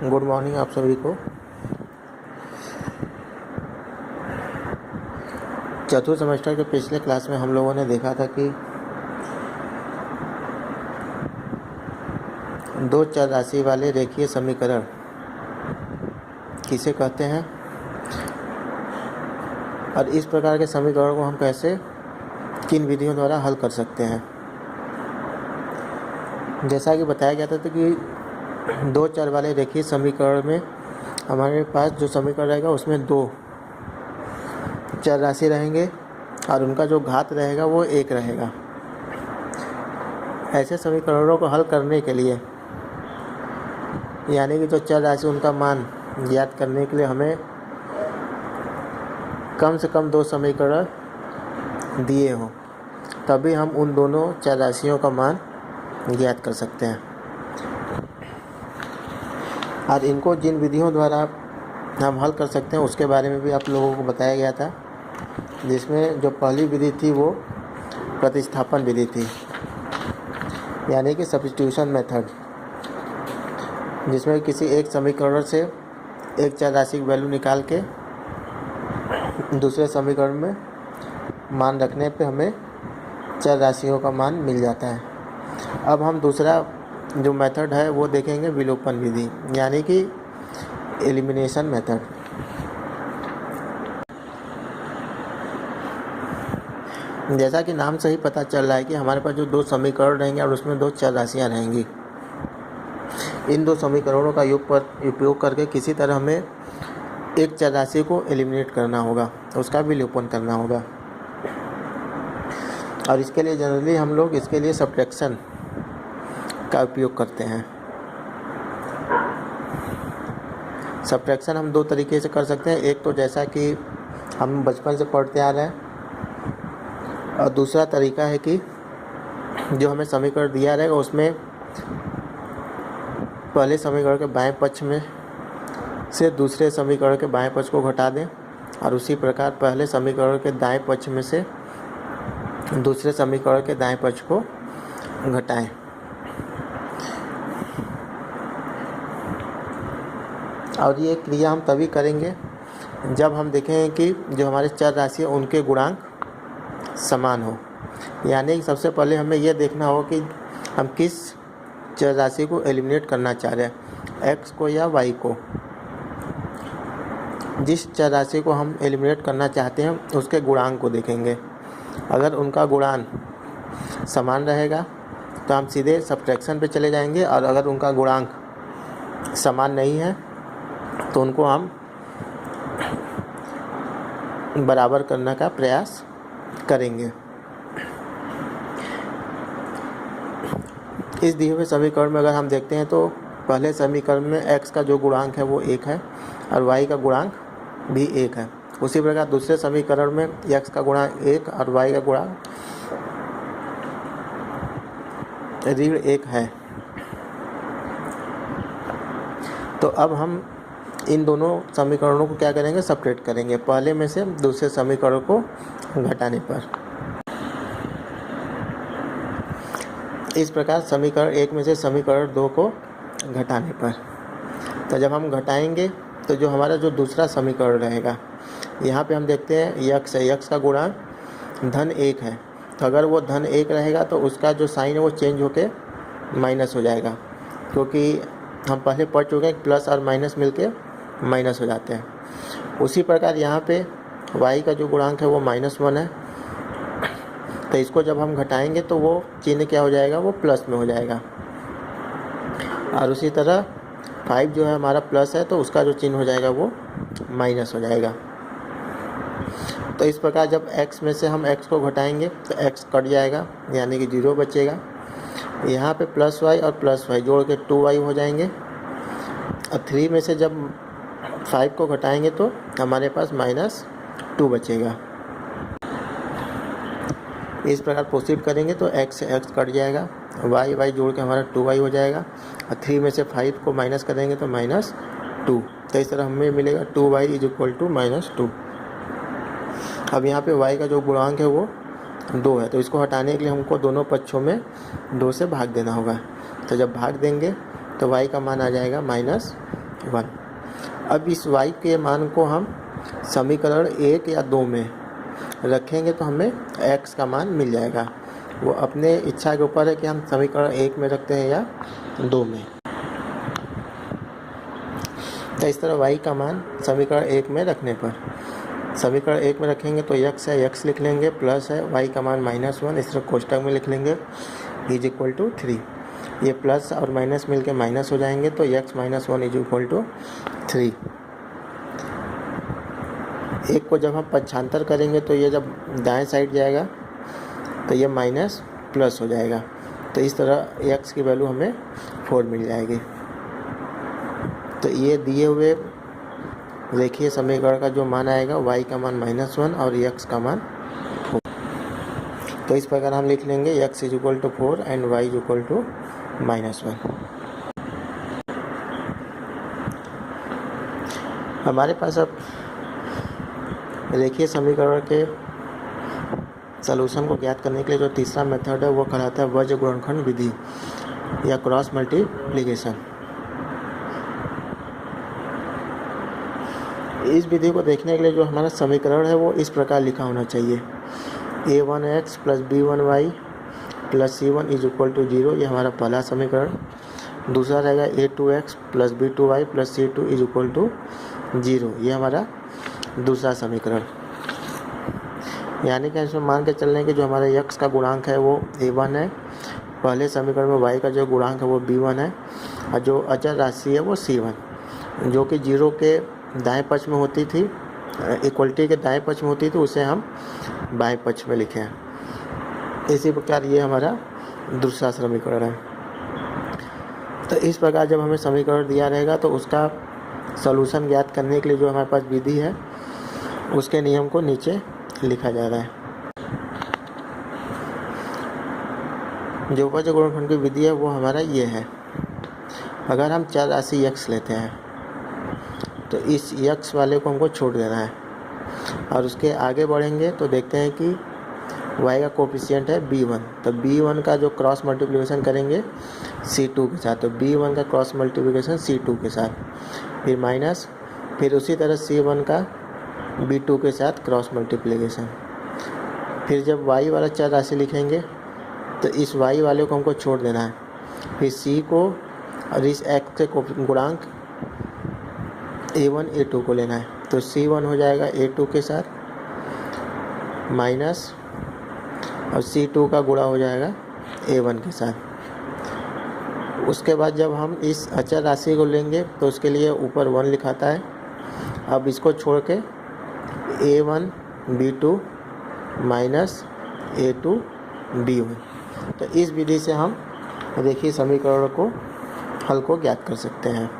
Good morning आप सभी को। चतुर्थ सेमेस्टर के पिछले क्लास में हम लोगों ने देखा था कि दो चर राशि वाले रेखीय समीकरण किसे कहते हैं और इस प्रकार के समीकरण को हम कैसे किन विधियों द्वारा हल कर सकते हैं। जैसा कि बताया गया था कि दो चर वाले रेखीय समीकरण में हमारे पास जो समीकरण रहेगा उसमें दो चर राशि रहेंगे और उनका जो घात रहेगा वो एक रहेगा। ऐसे समीकरणों को हल करने के लिए यानी कि जो चर राशि उनका मान ज्ञात करने के लिए हमें कम से कम दो समीकरण दिए हों, तभी हम उन दोनों चर राशियों का मान ज्ञात कर सकते हैं। और इनको जिन विधियों द्वारा हम हल कर सकते हैं उसके बारे में भी आप लोगों को बताया गया था, जिसमें जो पहली विधि थी वो प्रतिस्थापन विधि थी, यानी कि सब्स्टिट्यूशन मेथड, जिसमें किसी एक समीकरण से एक चर राशि की वैल्यू निकाल के दूसरे समीकरण में मान रखने पे हमें चर राशियों का मान मिल जाता है। अब हम दूसरा जो मेथड है वो देखेंगे विलोपन विधि, यानी कि एलिमिनेशन मेथड। जैसा कि नाम से ही पता चल रहा है कि हमारे पास जो दो समीकरण रहेंगे और उसमें दो चर राशियाँ रहेंगी, इन दो समीकरणों का उपयोग करके किसी तरह हमें एक चर राशि को एलिमिनेट करना होगा, उसका विलोपन करना होगा। और इसके लिए जनरली हम लोग इसके लिए सब्ट्रैक्शन का उपयोग करते हैं। सब्ट्रैक्शन हम दो तरीके से कर सकते हैं, एक तो जैसा कि हम बचपन से पढ़ते आ रहे हैं, और दूसरा तरीका है कि जो हमें समीकरण दिया रहेगा उसमें पहले समीकरण के बाएं पक्ष में से दूसरे समीकरण के बाएं पक्ष को घटा दें और उसी प्रकार पहले समीकरण के दाएं पक्ष में से दूसरे समीकरण के दाएं पक्ष को घटाएं। और ये क्रिया हम तभी करेंगे जब हम देखें कि जो हमारे चर राशि है उनके गुणांक समान हो। यानी कि सबसे पहले हमें यह देखना हो कि हम किस चर राशि को एलिमिनेट करना चाह रहे हैं, x को या y को। जिस चर राशि को हम एलिमिनेट करना चाहते हैं उसके गुणांक को देखेंगे। अगर उनका गुणांक समान रहेगा तो हम सीधे सब्ट्रैक्शन पे चले जाएंगे, और अगर उनका गुणांक समान नहीं है तो उनको हम बराबर करने का प्रयास करेंगे। इस दिए हुए समीकरण में अगर हम देखते हैं तो पहले समीकरण में x का जो गुणांक है वो 1 है और y का गुणांक भी 1 है। उसी प्रकार दूसरे समीकरण में x का गुणांक 1 और y का गुणांक ऋण 1 है। तो अब हम इन दोनों समीकरणों को क्या करेंगे, सेपरेट करेंगे, पहले में से दूसरे समीकरण को घटाने पर। इस प्रकार समीकरण 1 में से समीकरण 2 को घटाने पर। तो जब हम घटाएंगे तो जो हमारा जो दूसरा समीकरण रहेगा, यहाँ पे हम देखते हैं यक्स है, यक्स का गुणांक धन 1 है। तो अगर वो धन 1 रहेगा तो उसका जो साइन है वो चेंज होके माइनस हो जाएगा, क्योंकि हम पहले पढ़ चुके हैं प्लस और माइनस मिलके माइनस हो जाते हैं। उसी प्रकार यहाँ पे y का जो गुणांक है वो -1 है, तो इसको जब हम घटाएंगे तो वो चिन्ह क्या हो जाएगा, वो प्लस में हो जाएगा। और उसी तरह 5 जो है हमारा प्लस है तो उसका जो चिन्ह हो जाएगा वो माइनस हो जाएगा। तो इस प्रकार जब x में से हम x को घटाएंगे तो x कट जाएगा, यानी कि 0 बचेगा। यहाँ पे +y और +y जोड़ के 2y हो जाएंगे, और 3 में से जब 5 को घटाएंगे तो हमारे पास -2 बचेगा। इस प्रकार प्रोसीड करेंगे तो x से x कट जाएगा, y जोड़ के हमारा 2y हो जाएगा, और 3 में से 5 को माइनस करेंगे तो -2। तो इस तरह हमें मिलेगा 2y = -2। अब यहाँ पे y का जो गुणांक है वो 2 है, तो इसको हटाने के लिए हमको दोनों पक्षों में 2 से भाग देना होगा। तो जब भाग देंगे तो y का मान आ जाएगा 1। अब इस y के मान को हम समीकरण 1 या 2 में रखेंगे तो हमें x का मान मिल जाएगा। वो अपने इच्छा के ऊपर है कि हम समीकरण 1 में रखते हैं या 2 में। तो इस तरह y का मान समीकरण 1 में रखने पर, समीकरण 1 में रखेंगे तो x है x लिख लेंगे, प्लस है y का मान -1, इस तरह कोष्टक में लिख लेंगे इज इक्वल टू 3। ये प्लस और माइनस मिलके माइनस हो जाएंगे तो x - 1 इज इक्वल टू 3। एक को जब हम पक्षांतर करेंगे तो ये जब दाएं साइड जाएगा तो ये माइनस प्लस हो जाएगा। तो इस तरह x की वैल्यू हमें 4 मिल जाएगी। तो ये दिए हुए रेखीय समीकरण का जो मान आएगा y का मान -1 और x का मान 4। तो इस प्रकार हम लिख लेंगे x is equal to 4 and y is equal to -1। हमारे पास अब रेखीय समीकरण के सलूशन को ज्ञात करने के लिए जो तीसरा मेथड है वो कहलाता है वज्र गुणनखंड विधि या क्रॉस मल्टीप्लिकेशन। इस विधि को देखने के लिए जो हमारा समीकरण है वो इस प्रकार लिखा होना चाहिए, a1x + b1y + c1 is equal to 0। ये हमारा पहला समीकरण। दूसरा रहेगा a2x + b2y + c2 is equal to 0। ये हमारा दूसरा समीकरण। यानी कि इसमें मान के चलने के जो हमारा x का गुणांक है वो a1 है, पहले समीकरण में y का जो गुणांक है वो b1 है और जो अचर राशि है वो c1, जो कि 0 के दाएं पक्ष में होती थी, इक्वलिटी के दाएं पक्ष में होती थी, उसे हम बाएं पक्ष में लिखे हैं। इसी प्रकार ये हमारा दूसरा समीकरण है। तो इस प्रकार जब हमें समीकरण दिया रहेगा तो उसका सॉल्यूशन ज्ञात करने के लिए जो हमारे पास विधि है उसके नियम को नीचे लिखा जा रहा है। जो वज्र गुणनखंड की विधि है वो हमारा ये है। अगर हम चर राशि x लेते हैं तो इस x वाले को हमको छोड़ देना है और उसके आगे बढ़ेंगे तो देखते हैं कि y का कोफिशिएंट है b1। तो b1 का जो क्रॉस मल्टीप्लिकेशन करेंगे c2 के साथ, तो b1 का क्रॉस मल्टीप्लिकेशन c2 के साथ, फिर माइनस, फिर उसी तरह c1 का b2 के साथ क्रॉस मल्टीप्लिकेशन। फिर जब y वाला चर राशि लिखेंगे तो इस y वाले को हमको छोड़ देना है, फिर c को और इस x के गुणांक a1 a2 को लेना है। तो c1 हो जाएगा a2 के साथ माइनस और c2 का गुणा हो जाएगा a1 के साथ। उसके बाद जब हम इस अचर राशि को लेंगे तो उसके लिए ऊपर 1 लिखाता है। अब इसको छोड़ के a1 b2 minus a2 b1। तो इस विधि से हम रेखीय समीकरण को हल को ज्ञात कर सकते हैं।